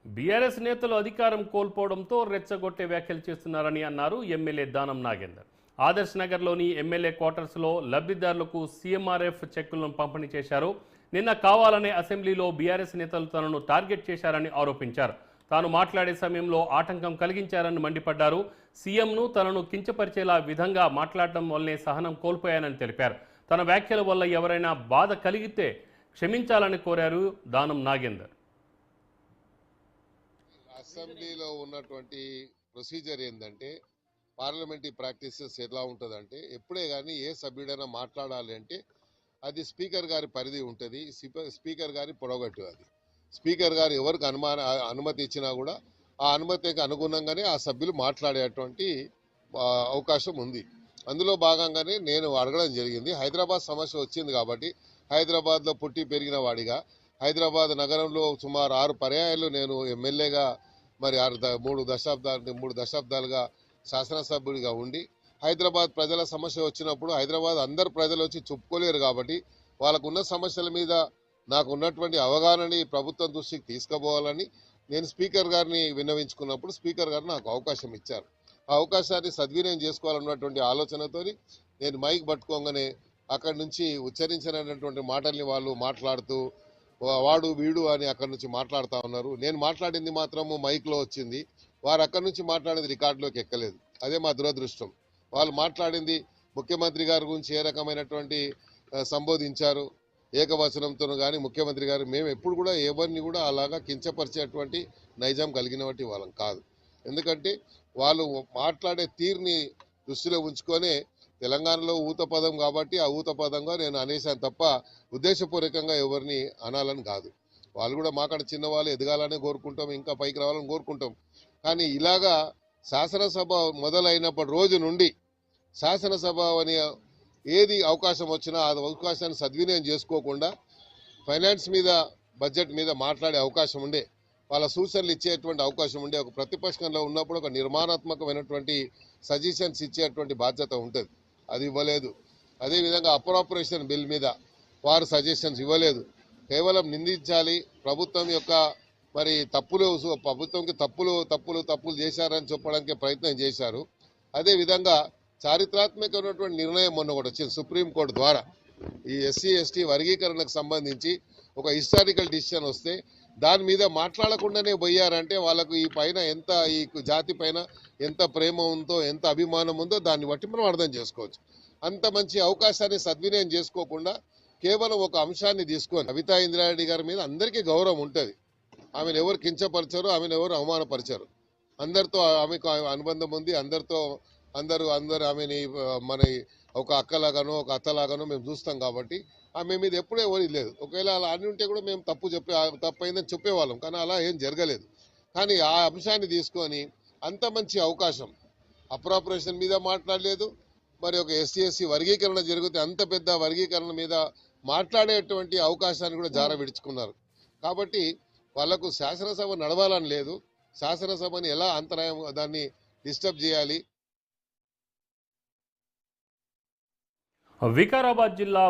BRS నేతలు అధికారం కోల్పోవడంతో రెచ్చగొట్టే వ్యాఖ్యలు చేస్తున్నారని అన్నారు ఎమ్మెల్యే దానం నాగేందర్. ఆదర్శ్ నగర్లోని ఎమ్మెల్యే క్వార్టర్స్లో లబ్ధిదారులకు సీఎంఆర్ఎఫ్ చెక్కులను పంపిణీ చేశారు. నిన్న కావాలనే అసెంబ్లీలో బీఆర్ఎస్ నేతలు తనను టార్గెట్ చేశారని ఆరోపించారు. తాను మాట్లాడే సమయంలో ఆటంకం కలిగించారని మండిపడ్డారు. సీఎంను తనను కించపరిచేలా విధంగా మాట్లాడటం వల్లే సహనం కోల్పోయానని తెలిపారు. తన వ్యాఖ్యల వల్ల ఎవరైనా బాధ కలిగితే క్షమించాలని కోరారు దానం నాగేందర్. అసెంబ్లీలో ఉన్నటువంటి ప్రొసీజర్ ఏంటంటే పార్లమెంటరీ ప్రాక్టీసెస్ ఎలా ఉంటుందంటే ఎప్పుడే కానీ ఏ సభ్యుడైనా మాట్లాడాలి అంటే అది స్పీకర్ గారి పరిధి ఉంటుంది. స్పీకర్ గారి పొడగట్టు అది. స్పీకర్ గారు ఎవరికి అనుమతి ఇచ్చినా కూడా ఆ అనుమతికి అనుగుణంగానే ఆ సభ్యులు మాట్లాడేటువంటి అవకాశం ఉంది. అందులో భాగంగానే నేను అడగడం జరిగింది. హైదరాబాద్ సమస్య వచ్చింది కాబట్టి హైదరాబాద్లో పుట్టి పెరిగిన వాడిగా హైదరాబాద్ నగరంలో సుమారు 6 పర్యాయాలు నేను ఎమ్మెల్యేగా మరి 3 దశాబ్దాలుగా శాసనసభ్యుడిగా ఉండి హైదరాబాద్ ప్రజల సమస్య వచ్చినప్పుడు హైదరాబాద్ అందరు ప్రజలు వచ్చి చెప్పుకోలేరు కాబట్టి వాళ్ళకున్న సమస్యల మీద నాకు ఉన్నటువంటి అవగాహనని ప్రభుత్వం దృష్టికి తీసుకుపోవాలని నేను స్పీకర్ గారిని విన్నవించుకున్నప్పుడు స్పీకర్ గారు నాకు అవకాశం ఇచ్చారు. ఆ అవకాశాన్ని సద్వినియోగం చేసుకోవాలన్నటువంటి ఆలోచనతో నేను మైక్ పట్టుకోగానే అక్కడి నుంచి ఉచ్చరించినటువంటి మాటల్ని వాళ్ళు మాట్లాడుతూ వాడు వీడు అని అక్కడి నుంచి మాట్లాడుతూ ఉన్నారు. నేను మాట్లాడింది మాత్రము మైక్లో వచ్చింది. వారు అక్కడి నుంచి మాట్లాడేది రికార్డులోకి ఎక్కలేదు. అదే మా దురదృష్టం. వాళ్ళు మాట్లాడింది ముఖ్యమంత్రి గారి గురించి ఏ రకమైనటువంటి సంబోధించారు ఏకవచనంతో కానీ ముఖ్యమంత్రి గారు మేము ఎప్పుడు కూడా ఎవరిని కూడా అలాగా కించపరిచేటువంటి నైజం కలిగినటువంటి వాళ్ళం కాదు. ఎందుకంటే వాళ్ళు మాట్లాడే తీరుని దృష్టిలో ఉంచుకొనే తెలంగాణలో ఊత పదం కాబట్టి ఆ ఊత పదంగా నేను అనేసాను తప్ప ఉద్దేశపూర్వకంగా ఎవరిని అనాలని కాదు. వాళ్ళు కూడా మాకాడ చిన్నవాళ్ళు ఎదగాలని కోరుకుంటాం, ఇంకా పైకి రావాలని కోరుకుంటాం. కానీ ఇలాగా శాసనసభ మొదలైనప్పటి రోజు నుండి శాసనసభ అని ఏది అవకాశం వచ్చినా ఆ అవకాశాన్ని సద్వినియోగం చేసుకోకుండా ఫైనాన్స్ మీద బడ్జెట్ మీద మాట్లాడే అవకాశం ఉండే, వాళ్ళ సూచనలు ఇచ్చేటువంటి అవకాశం ఉండే, ఒక ప్రతిపక్షంలో ఉన్నప్పుడు ఒక నిర్మాణాత్మకమైనటువంటి సజెషన్స్ ఇచ్చేటువంటి బాధ్యత ఉంటుంది. అది ఇవ్వలేదు. అదేవిధంగా అప్రాపరేషన్ బిల్ మీద వారు సజెషన్స్ ఇవ్వలేదు. కేవలం నిందించాలి, ప్రభుత్వం యొక్క మరి ప్రభుత్వంకి తప్పులు చేశారని చెప్పడానికి ప్రయత్నం చేశారు. అదేవిధంగా చారిత్రాత్మకమైనటువంటి నిర్ణయం మొన్న ఒకటి వచ్చింది సుప్రీంకోర్టు ద్వారా. ఈ ఎస్సీ ఎస్టీ వర్గీకరణకు సంబంధించి ఒక హిస్టారికల్ డిసిషన్ వస్తే దాని మీద మాట్లాడకుండానే పోయారంటే వాళ్ళకు ఈ జాతి పైన ఎంత ప్రేమ ఉందో ఎంత అభిమానం ఉందో దాన్ని బట్టి మనం అర్థం చేసుకోవచ్చు. అంత మంచి అవకాశాన్ని సద్వినియోగం చేసుకోకుండా కేవలం ఒక అంశాన్ని తీసుకొని కవితా ఇంద్రారెడ్డి గారి మీద అందరికీ గౌరవం ఉంటుంది. ఆమెను ఎవరు కించపరిచారు, ఆమెను ఎవరు అవమానపరిచారు. అందరితో ఆమెకు అనుబంధం ఉంది. అందరూ ఆమెని మన ఒక అక్కలాగానో ఒక అత్తలాగానో మేము చూస్తాం కాబట్టి ఆమె మీద ఎప్పుడూ ఎవరి లేదు. ఒకవేళ అలా అని ఉంటే కూడా మేము తప్పైందని చెప్పేవాళ్ళం. కానీ అలా ఏం జరగలేదు. కానీ ఆ అంశాన్ని తీసుకొని అంత మంచి అవకాశం అప్రాపరేషన్ మీద మాట్లాడలేదు. మరి ఒక ఎస్సీ ఎస్సీ వర్గీకరణ జరిగితే అంత పెద్ద వర్గీకరణ మీద మాట్లాడేటువంటి అవకాశాన్ని కూడా జార విడుచుకున్నారు. కాబట్టి వాళ్లకు శాసనసభ నడవాలని లేదు. శాసనసభని ఎలా అంతరాయం దాన్ని డిస్టర్బ్ చేయాలి. వికారాబాద్ జిల్లా